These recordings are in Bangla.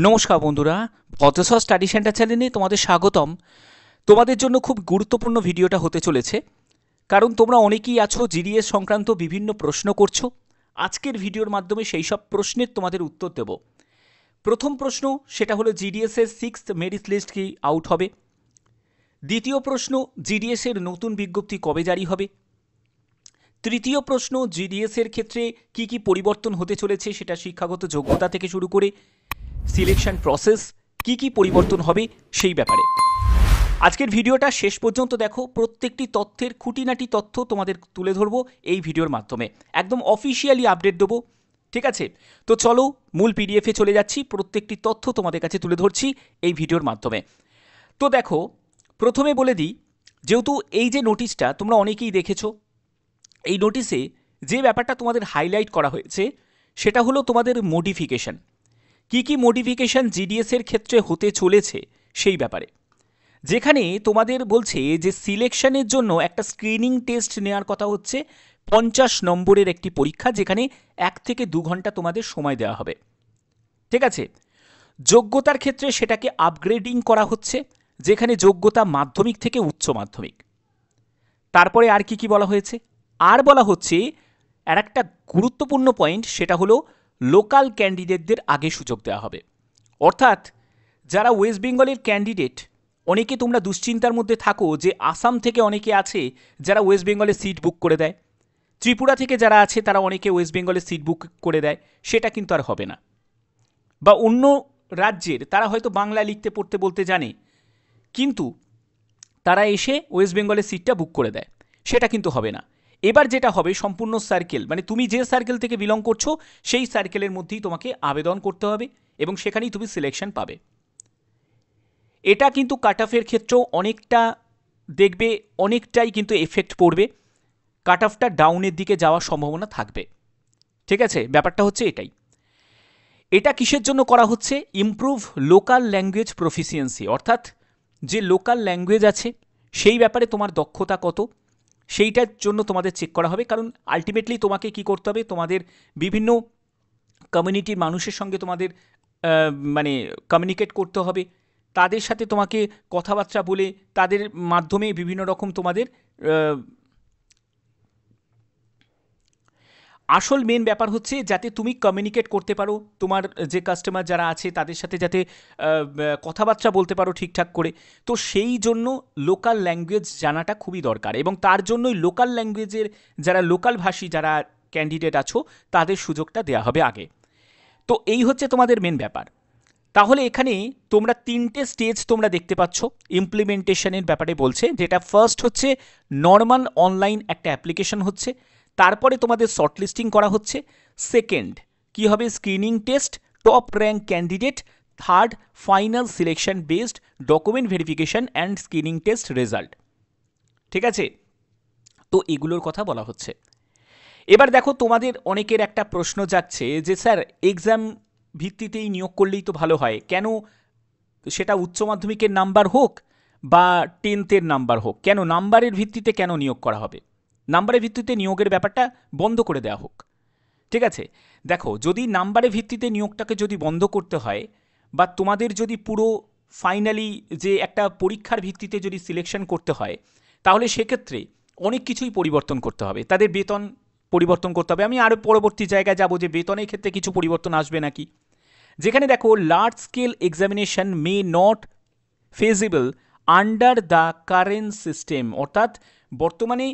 নমস্কার বন্ধুরা, ভদ্রসর স্টাডি সেন্টার চ্যানেলে তোমাদের স্বাগতম। তোমাদের জন্য খুব গুরুত্বপূর্ণ ভিডিওটা হতে চলেছে, কারণ তোমরা অনেকেই আছো জিডিএস সংক্রান্ত বিভিন্ন প্রশ্ন করছো। আজকের ভিডিওর মাধ্যমে সেই সব প্রশ্নের তোমাদের উত্তর দেব। প্রথম প্রশ্ন সেটা হলো জিডিএসের সিক্সথ মেরিট লিস্ট কি আউট হবে। দ্বিতীয় প্রশ্ন, জিডিএসের নতুন বিজ্ঞপ্তি কবে জারি হবে। তৃতীয় প্রশ্ন, জিডিএসের ক্ষেত্রে কি কি পরিবর্তন হতে চলেছে, সেটা শিক্ষাগত যোগ্যতা থেকে শুরু করে সিলেকশন প্রসেস কি কি পরিবর্তন হবে সেই ব্যাপারে। আজকের ভিডিওটা শেষ পর্যন্ত দেখো, প্রত্যেকটি তথ্যের খুঁটিনাটি তথ্য তোমাদের তুলে ধরবো এই ভিডিওর মাধ্যমে, একদম অফিসিয়ালি আপডেট দেবো। ঠিক আছে, তো চলো মূল পিডিএফে চলে যাচ্ছি, প্রত্যেকটি তথ্য তোমাদের কাছে তুলে ধরছি এই ভিডিওর মাধ্যমে। তো দেখো, প্রথমে বলে দিই, যেহেতু এই যে নোটিশটা তোমরা অনেকেই দেখেছো, এই নোটিশে যে ব্যাপারটা তোমাদের হাইলাইট করা হয়েছে সেটা হলো তোমাদের মডিফিকেশন। কি কি মডিফিকেশন জিডিএসের ক্ষেত্রে হতে চলেছে সেই ব্যাপারে, যেখানে তোমাদের বলছে যে সিলেকশনের জন্য একটা স্ক্রিনিং টেস্ট নেওয়ার কথা হচ্ছে, 50 নম্বরের একটি পরীক্ষা, যেখানে 1 থেকে 2 ঘন্টা তোমাদের সময় দেওয়া হবে। ঠিক আছে, যোগ্যতার ক্ষেত্রে সেটাকে আপগ্রেডিং করা হচ্ছে, যেখানে যোগ্যতা মাধ্যমিক থেকে উচ্চ মাধ্যমিক। তারপরে আর কি কি বলা হয়েছে, আর বলা হচ্ছে আর একটা গুরুত্বপূর্ণ পয়েন্ট, সেটা হলো লোকাল ক্যান্ডিডেটদের আগে সুযোগ দেওয়া হবে। অর্থাৎ যারা ওয়েস্ট বেঙ্গলের ক্যান্ডিডেট, অনেকে তোমরা দুশ্চিন্তার মধ্যে থাকো যে আসাম থেকে অনেকে আছে যারা ওয়েস্ট বেঙ্গলে সিট বুক করে দেয়, ত্রিপুরা থেকে যারা আছে তারা অনেকে ওয়েস্ট বেঙ্গলে সিট বুক করে দেয়, সেটা কিন্তু আর হবে না। বা অন্য রাজ্যের তারা হয়তো বাংলা লিখতে পড়তে বলতে জানে, কিন্তু তারা এসে ওয়েস্ট বেঙ্গলের সিটটা বুক করে দেয়, সেটা কিন্তু হবে না। এবার যেটা হবে, সম্পূর্ণ সার্কেল, মানে তুমি যে সার্কেল থেকে বিলং করছো সেই সার্কেলের মধ্যেই তোমাকে আবেদন করতে হবে এবং সেখানেই তুমি সিলেকশন পাবে। এটা কিন্তু কাট অফের ক্ষেত্রেও অনেকটা দেখবে, অনেকটাই কিন্তু এফেক্ট পড়বে, কাট অফটা ডাউনের দিকে যাওয়ার সম্ভাবনা থাকবে। ঠিক আছে, ব্যাপারটা হচ্ছে এটাই। এটা কিসের জন্য করা হচ্ছে, ইমপ্রুভ লোকাল ল্যাঙ্গুয়েজ প্রফিসিয়েন্সি, অর্থাৎ যে লোকাল ল্যাঙ্গুয়েজ আছে সেই ব্যাপারে তোমার দক্ষতা কত, সেইটার জন্য তোমাদের চেক করা হবে। কারণ আলটিমেটলি তোমাকে কি করতে হবে, তোমাদের বিভিন্ন কমিউনিটির মানুষের সঙ্গে তোমাদের মানে কমিউনিকেট করতে হবে, তাদের সাথে তোমাকে কথাবার্তা বলে তাদের মাধ্যমে বিভিন্ন রকম তোমাদের আসল মেন ব্যাপার হচ্ছে যাতে তুমি কমিউনিকেট করতে পারো, তোমার যে কাস্টমার যারা আছে তাদের সাথে যাতে কথাবার্তা বলতে পারো ঠিকঠাক করে। তো সেই জন্য লোকাল ল্যাঙ্গুয়েজ জানাটা খুবই দরকার, এবং তার জন্যই লোকাল ল্যাঙ্গুয়েজের যারা লোকাল ভাষী যারা ক্যান্ডিডেট আছো তাদের সুযোগটা দেওয়া হবে আগে। তো এই হচ্ছে তোমাদের মেন ব্যাপার। তাহলে এখানে তোমরা 3টে স্টেজ তোমরা দেখতে পাচ্ছ ইমপ্লিমেন্টেশনের ব্যাপারে বলছে, যেটা ফার্স্ট হচ্ছে নর্মাল অনলাইন একটা অ্যাপ্লিকেশন হচ্ছে, তারপরে তোমাদের শর্টলিস্টিং করা হচ্ছে, সেকেন্ড কি হবে screening test, top rank candidate, third final selection based document verification and screening test result. ঠিক আছে, তো এগুলোর কথা বলা হচ্ছে। এবার দেখো, তোমাদের অনেকের একটা প্রশ্ন যাচ্ছে যে স্যার এক্সাম ভিত্তিতেই নিয়োগ করলেই তো ভালো হয়, কেন সেটা উচ্চ মাধ্যমিকের নাম্বার হোক বা 10th নাম্বার হোক, কেন নাম্বারের ভিত্তিতে কেন নিয়োগ করা হবে, নাম্বারের ভিত্তিতে নিয়োগের ব্যাপারটা বন্ধ করে দেওয়া হোক। ঠিক আছে, দেখো, যদি নাম্বারের ভিত্তিতে নিয়োগটাকে যদি বন্ধ করতে হয়, বা তোমাদের যদি পুরো ফাইনালি যে একটা পরীক্ষার ভিত্তিতে যদি সিলেকশন করতে হয়, তাহলে সেক্ষেত্রে অনেক কিছুই পরিবর্তন করতে হবে, তাদের বেতন পরিবর্তন করতে হবে। আমি আরও পরবর্তী জায়গায় যাব যে বেতনের ক্ষেত্রে কিছু পরিবর্তন আসবে নাকি, যেখানে দেখো large scale examination may not feasible under the current system, অর্থাৎ বর্তমানে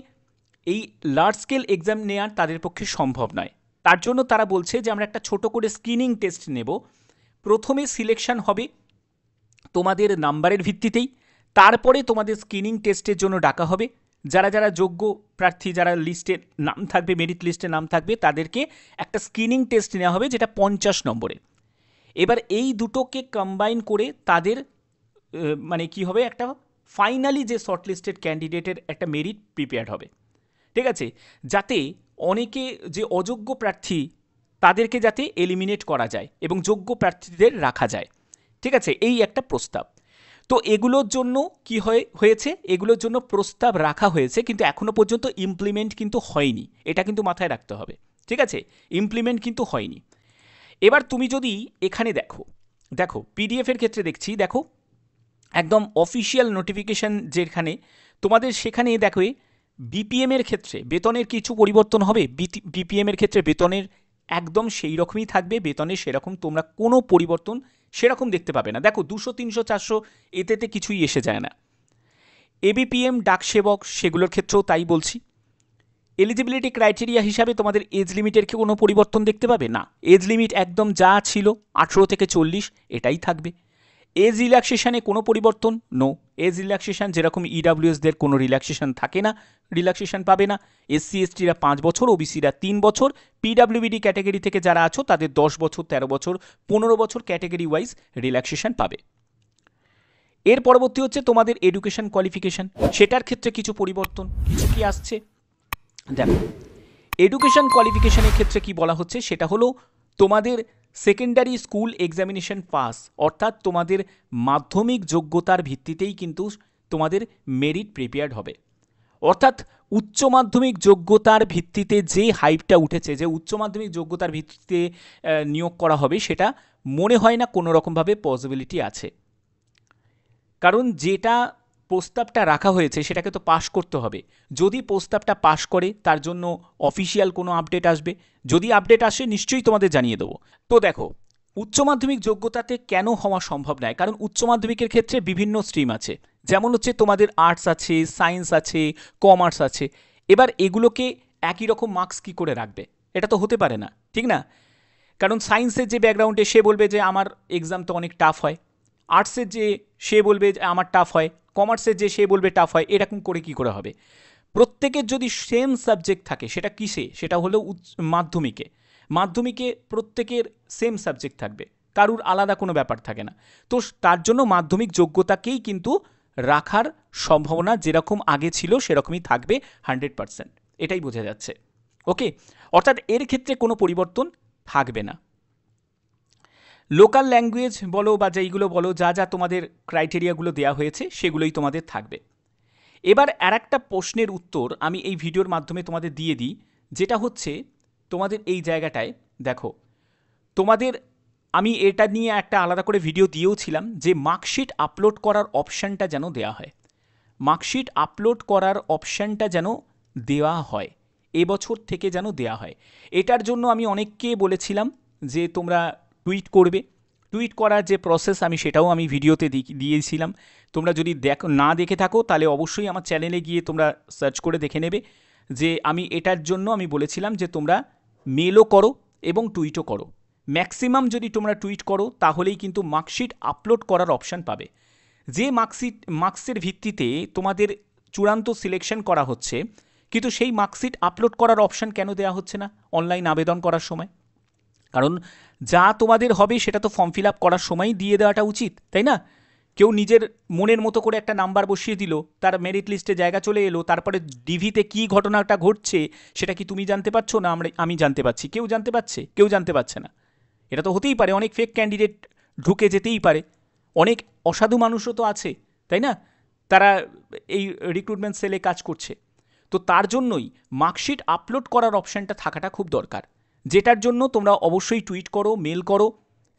এই লার্জ স্কেল এক্সাম নেওয়ার তাদের পক্ষে সম্ভব নয়। তার জন্য তারা বলছে যে আমরা একটা ছোট করে স্ক্রিনিং টেস্ট নেব, প্রথমে সিলেকশন হবে তোমাদের নাম্বারের ভিত্তিতেই, তারপরে তোমাদের স্ক্রিনিং টেস্টের জন্য ডাকা হবে, যারা যারা যোগ্য প্রার্থী যারা লিস্টে নাম থাকবে, মেরিট লিস্টে নাম থাকবে, তাদেরকে একটা স্ক্রিনিং টেস্ট নেওয়া হবে যেটা 50 নম্বরে। এবার এই দুটোকে কম্বাইন করে তাদের মানে কি হবে, একটা ফাইনালি যে শর্টলিস্টেড ক্যান্ডিডেটের একটা মেরিট প্রিপেয়ার্ড হবে। ঠিক আছে, যাতে অনেকে যে অযোগ্য প্রার্থী তাদেরকে যাতে এলিমিনেট করা যায় এবং যোগ্য প্রার্থীদের রাখা যায়। ঠিক আছে, এই একটা প্রস্তাব। তো এগুলোর জন্য কি হয়েছে, এগুলোর জন্য প্রস্তাব রাখা হয়েছে, কিন্তু এখনো পর্যন্ত ইমপ্লিমেন্ট কিন্তু হয়নি, এটা কিন্তু মাথায় রাখতে হবে। ঠিক আছে, ইমপ্লিমেন্ট কিন্তু হয়নি। এবার তুমি যদি এখানে দেখো দেখো পিডিএফের ক্ষেত্রে দেখছি, দেখো একদম অফিসিয়াল নোটিফিকেশান যেখানে তোমাদের, সেখানে দেখো বিপিএমের ক্ষেত্রে বেতনের কিছু পরিবর্তন হবে। বিপিএমের ক্ষেত্রে বেতনের একদম সেই রকমই থাকবে, বেতনের সেরকম তোমরা কোনো পরিবর্তন সেরকম দেখতে পাবে না। দেখো 200, 300, 400 এতেতে কিছুই এসে যায় না। এবিপিএম ডাকসেবক সেগুলোর ক্ষেত্রেও তাই বলছি। এলিজিবিলিটি ক্রাইটেরিয়া হিসাবে তোমাদের এজ লিমিটের কি কোনো পরিবর্তন দেখতে পাবে না, এজ লিমিট একদম যা ছিল 18 থেকে 40 এটাই থাকবে। এজ রিল্যাক্সেশনে কোনো পরিবর্তন নো, এজ রিল্যাক্সেশন যেরকম ইডাব্লিউএসদের কোনো রিল্যাক্সেশন থাকে না, রিল্যাক্সেশন পাবে না। এসসি এসটিরা 5 বছর, ওবিসিরা 3 বছর, পিডাব্লিউবিডি ক্যাটাগরি থেকে যারা আছো তাদের 10 বছর, 13 বছর, 15 বছর ক্যাটাগরি ওয়াইজ রিল্যাক্সেশন পাবে। এর পরবর্তী হচ্ছে তোমাদের এডুকেশন কোয়ালিফিকেশন, সেটার ক্ষেত্রে কিছু পরিবর্তন কিছু কি আসছে। দেখো এডুকেশন কোয়ালিফিকেশনের ক্ষেত্রে কি বলা হচ্ছে, সেটা হলো তোমাদের সেকেন্ডারি স্কুল এক্সামিনেশন পাস, অর্থাৎ তোমাদের মাধ্যমিক যোগ্যতার ভিত্তিতেই কিন্তু তোমাদের মেরিট প্রিপেয়ার্ড হবে। অর্থাৎ উচ্চ মাধ্যমিক যোগ্যতার ভিত্তিতে যে হাইপটা উঠেছে, যে উচ্চ মাধ্যমিক যোগ্যতার ভিত্তিতে নিয়োগ করা হবে, সেটা মনে হয় না কোনো রকমভাবে পসিবিলিটি আছে। কারণ যেটা প্রস্তাবটা রাখা হয়েছে সেটাকে তো পাশ করতে হবে। যদি প্রস্তাবটা পাশ করে তার জন্য অফিসিয়াল কোনো আপডেট আসবে, যদি আপডেট আসে নিশ্চয়ই তোমাদের জানিয়ে দেবো। তো দেখো উচ্চ মাধ্যমিক যোগ্যতাতে কেন হওয়া সম্ভব নয়, কারণ উচ্চ মাধ্যমিকের ক্ষেত্রে বিভিন্ন স্ট্রিম আছে, যেমন হচ্ছে তোমাদের আর্টস আছে, সায়েন্স আছে, কমার্স আছে। এবার এগুলোকে একই রকম মার্কস কী করে রাখবে, এটা তো হতে পারে না, ঠিক না? কারণ সায়েন্সের যে ব্যাকগ্রাউন্ডে সে বলবে যে আমার এক্সাম তো অনেক টাফ হয়, আর্টসের যে সে বলবে যে আমার টাফ হয়, কমার্সের যে সে বলবে টাফ হয়, এরকম করে কি করে হবে? প্রত্যেকের যদি সেম সাবজেক্ট থাকে, সেটা কিসে, সেটা হলো মাধ্যমিকে। মাধ্যমিকে প্রত্যেকের সেম সাবজেক্ট থাকবে, কারুর আলাদা কোনো ব্যাপার থাকে না। তো তার জন্য মাধ্যমিক যোগ্যতাকেই কিন্তু রাখার সম্ভাবনা যেরকম আগে ছিল সেরকমই থাকবে 100%, এটাই বোঝা যাচ্ছে। ওকে, অর্থাৎ এর ক্ষেত্রে কোনো পরিবর্তন থাকবে না। লোকাল ল্যাঙ্গুয়েজ বলো বা যেইগুলো বলো, যা যা তোমাদের ক্রাইটেরিয়াগুলো দেওয়া হয়েছে সেগুলোই তোমাদের থাকবে। এবার আর একটা প্রশ্নের উত্তর আমি এই ভিডিওর মাধ্যমে তোমাদের দিয়ে দিই, যেটা হচ্ছে তোমাদের এই জায়গাটায় দেখো, তোমাদের আমি এটা নিয়ে একটা আলাদা করে ভিডিও দিয়েও ছিলাম যে মার্কশিট আপলোড করার অপশানটা যেন দেওয়া হয়, মার্কশিট আপলোড করার অপশানটা যেন দেওয়া হয়, এবছর থেকে যেন দেওয়া হয়। এটার জন্য আমি অনেককে বলেছিলাম যে তোমরা টুইট করবে, টুইট করার যে প্রসেস আমি সেটাও আমি ভিডিওতে দিয়েছিলাম। তোমরা যদি না দেখে থাকো তাহলে অবশ্যই আমার চ্যানেলে গিয়ে তোমরা সার্চ করে দেখে নেবে যে আমি এটার জন্য আমি বলেছিলাম যে তোমরা মেলও করো এবং টুইটও করো। ম্যাক্সিমাম যদি তোমরা টুইট করো তাহলেই কিন্তু মার্কশিট আপলোড করার অপশান পাবে। যে মার্কসের ভিত্তিতে তোমাদের চূড়ান্ত সিলেকশন করা হচ্ছে, কিন্তু সেই মার্কশিট আপলোড করার অপশান কেন দেওয়া হচ্ছে না অনলাইন আবেদন করার সময়? কারণ যা তোমাদের হবে সেটা তো ফর্ম ফিল আপ করার সময়ই দিয়ে দেওয়াটা উচিত, তাই না? কেউ নিজের মনের মতো করে একটা নাম্বার বসিয়ে দিল, তার মেরিট লিস্টে জায়গা চলে এলো, তারপরে ডিভিতে কী ঘটনাটা ঘটছে সেটা কি তুমি জানতে পারছো না আমি জানতে পারছি? কেউ জানতে পারছে? কেউ জানতে পারছে না। এটা তো হতেই পারে, অনেক ফেক ক্যান্ডিডেট ঢুকে যেতেই পারে, অনেক অসাধু মানুষও তো আছে, তাই না? তারা এই রিক্রুটমেন্ট সেলে কাজ করছে। তো তার জন্যই মার্কশিট আপলোড করার অপশানটা থাকাটা খুব দরকার, যেটার জন্য তোমরা অবশ্যই টুইট করো, মেল করো,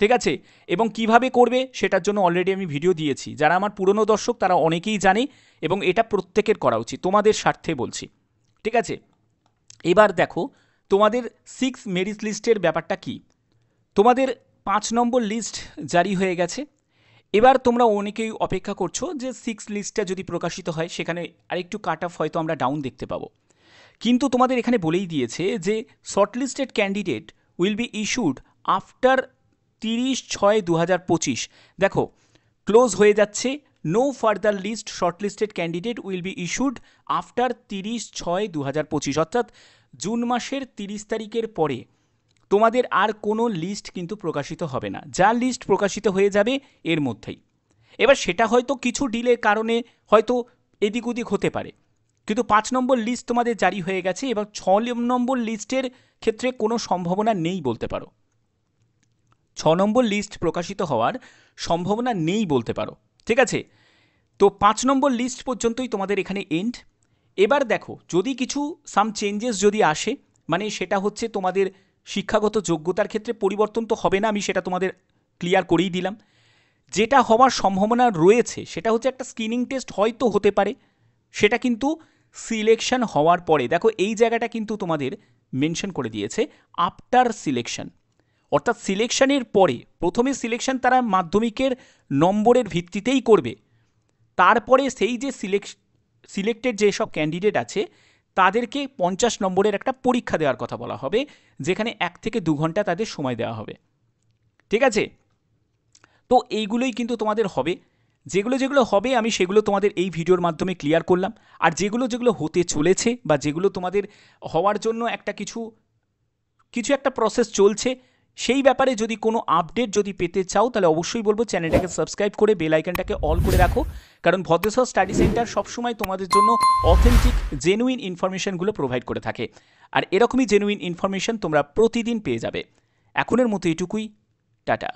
ঠিক আছে? এবং কিভাবে করবে সেটার জন্য অলরেডি আমি ভিডিও দিয়েছি, যারা আমার পুরনো দর্শক তারা অনেকেই জানে, এবং এটা প্রত্যেকের করা উচিত, তোমাদের স্বার্থে বলছি, ঠিক আছে? এবার দেখো তোমাদের 6 মেরিট লিস্টের ব্যাপারটা কি। তোমাদের 5 নম্বর লিস্ট জারি হয়ে গেছে। এবার তোমরা অনেকেই অপেক্ষা করছো যে 6 লিস্টটা যদি প্রকাশিত হয় সেখানে আরেকটু কাট অফ হয়তো আমরা ডাউন দেখতে পাবো, কিন্তু তোমাদের এখানে বলেই দিয়েছে যে shortlisted candidate will be issued after 30/6/2025। দেখো ক্লোজ হয়ে যাচ্ছে, no further list shortlisted candidate will be issued after 30/6/2025, অর্থাৎ জুন মাসের 30 তারিখের পরে তোমাদের আর কোনো লিস্ট কিন্তু প্রকাশিত হবে না, যা লিস্ট প্রকাশিত হয়ে যাবে এর মধ্যেই। এবার সেটা হয়তো কিছু ডিলের কারণে হয়তো এদিক ওদিক হতে পারে, কিন্তু 5 নম্বর লিস্ট তোমাদের জারি হয়ে গেছে, এবং 6 নম্বর লিস্টের ক্ষেত্রে কোনো সম্ভাবনা নেই বলতে পারো, 6 নম্বর লিস্ট প্রকাশিত হওয়ার সম্ভাবনা নেই বলতে পারো, ঠিক আছে? তো 5 নম্বর লিস্ট পর্যন্তই তোমাদের এখানে এন্ড। এবার দেখো যদি কিছু সাম চেঞ্জেস যদি আসে, মানে সেটা হচ্ছে তোমাদের শিক্ষাগত যোগ্যতার ক্ষেত্রে পরিবর্তন তো হবে না, আমি সেটা তোমাদের ক্লিয়ার করেই দিলাম। যেটা হওয়ার সম্ভাবনা রয়েছে সেটা হচ্ছে একটা স্ক্রিনিং টেস্ট হয়তো হতে পারে, সেটা কিন্তু সিলেকশন হওয়ার পরে। দেখো এই জায়গাটা কিন্তু তোমাদের মেনশন করে দিয়েছে আফটার সিলেকশন, অর্থাৎ সিলেকশনের পরে। প্রথমে সিলেকশন তারা মাধ্যমিকের নম্বরের ভিত্তিতেই করবে, তারপরে সেই যে সিলেক্টেড যেসব ক্যান্ডিডেট আছে তাদেরকে 50 নম্বরের একটা পরীক্ষা দেওয়ার কথা বলা হবে, যেখানে 1 থেকে 2 ঘন্টা তাদের সময় দেওয়া হবে। ঠিক আছে, তো এইগুলোই কিন্তু তোমাদের হবে। যেগুলো যেগুলো হবে আমি সেগুলো তোমাদের এই ভিডিওর মাধ্যমে ক্লিয়ার করলাম। আর যেগুলো যেগুলো হতে চলেছে বা যেগুলো তোমাদের হওয়ার জন্য একটা কিছু একটা প্রসেস চলছে, সেই ব্যাপারে যদি কোনো আপডেট যদি পেতে চাও তাহলে অবশ্যই বলবো চ্যানেলটাকে সাবস্ক্রাইব করে বেল আইকনটাকে অল করে রাখো, কারণ ভদ্রেশ্বর স্টাডি সেন্টার সবসময় তোমাদের জন্য অথেন্টিক জেনুইন ইনফরমেশনগুলো প্রোভাইড করে থাকে। আর এরকমই জেনুইন ইনফরমেশন তোমরা প্রতিদিন পেয়ে যাবে। এখনের মতো এটুকুই, টাটা।